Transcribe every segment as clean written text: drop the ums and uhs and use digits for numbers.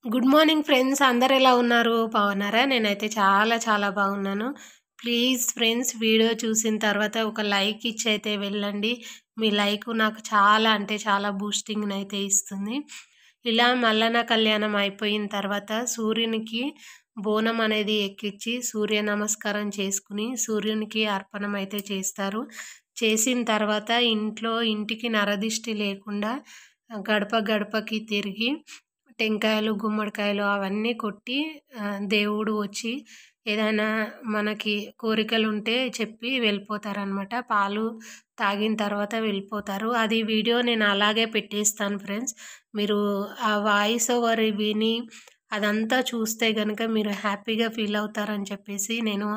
Good morning friends, అందరు ఎలా ఉన్నారు? బాగున్నారా? నేనైతే చాలా చాలా బాగున్నాను. ప్లీజ్ ఫ్రెండ్స్, వీడియో చూసిన తర్వాత ఒక లైక్ ఇచ్చి అయితే వెళ్ళండి. మీ లైక్ నాకు చాలా అంటే చాలా బూస్టింగ్ని అయితే ఇస్తుంది. ఇలా మల్లన్న కళ్యాణం అయిపోయిన తర్వాత సూర్యునికి బోనం అనేది ఎక్కించి సూర్య నమస్కారం చేసుకుని సూర్యునికి అర్పణం అయితే చేస్తారు. చేసిన తర్వాత ఇంటికి నరదిష్టి లేకుండా గడప గడపకి తిరిగి టెంకాయలు, గుమ్మడికాయలు అవన్నీ కొట్టి దేవుడు వచ్చి ఏదైనా మనకి కోరికలుంటే చెప్పి వెళ్ళిపోతారనమాట. పాలు తాగిన తర్వాత వెళ్ళిపోతారు. అది వీడియో నేను అలాగే పెట్టేస్తాను ఫ్రెండ్స్. మీరు ఆ వాయిస్ ఓవర్ విని అదంతా చూస్తే కనుక మీరు హ్యాపీగా ఫీల్ అవుతారని చెప్పేసి నేను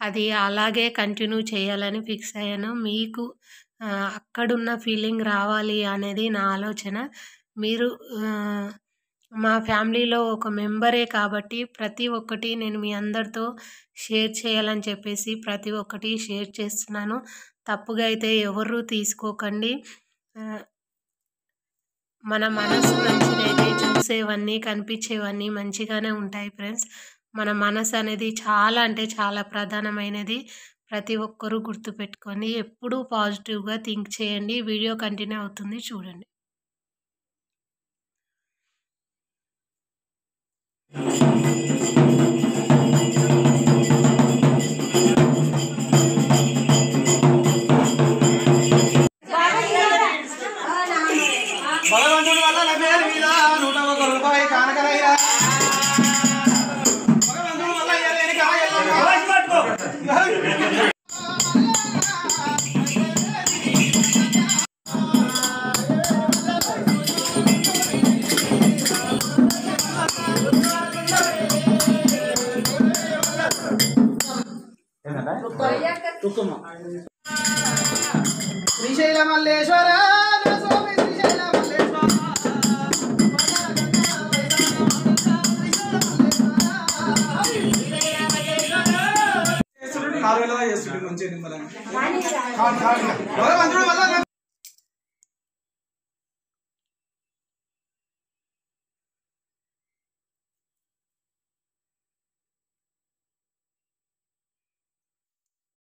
అది అలాగే కంటిన్యూ చేయాలని ఫిక్స్ అయ్యాను. మీకు అక్కడున్న ఫీలింగ్ రావాలి అనేది నా ఆలోచన. మీరు మా ఫ్యామిలీలో ఒక మెంబరే కాబట్టి ప్రతి ఒక్కటి నేను మీ అందరితో షేర్ చేయాలని చెప్పేసి ప్రతి ఒక్కటి షేర్ చేస్తున్నాను. తప్పుగా అయితే ఎవరు తీసుకోకండి. మన మనసు మంచిదైతే చూసేవన్నీ కనిపించేవన్నీ మంచిగానే ఉంటాయి ఫ్రెండ్స్. మన మనసు అనేది చాలా అంటే చాలా ప్రధానమైనది. ప్రతి ఒక్కరూ గుర్తుపెట్టుకొని ఎప్పుడూ పాజిటివ్గా థింక్ చేయండి. వీడియో కంటిన్యూ అవుతుంది, చూడండి. భగవంతుడు వల్ల నా పేరు మీద 101 రూపాయి కానకలయ్యా. భగవంతుడు వల్ల ఎలేని కాయల్లో శ్రీశైల మల్లేశ్వర స్వామి, శ్రీశైల మల్లేశ్వర 4,000 చేస్తుండే మంచి భగవంతుడు వల్ల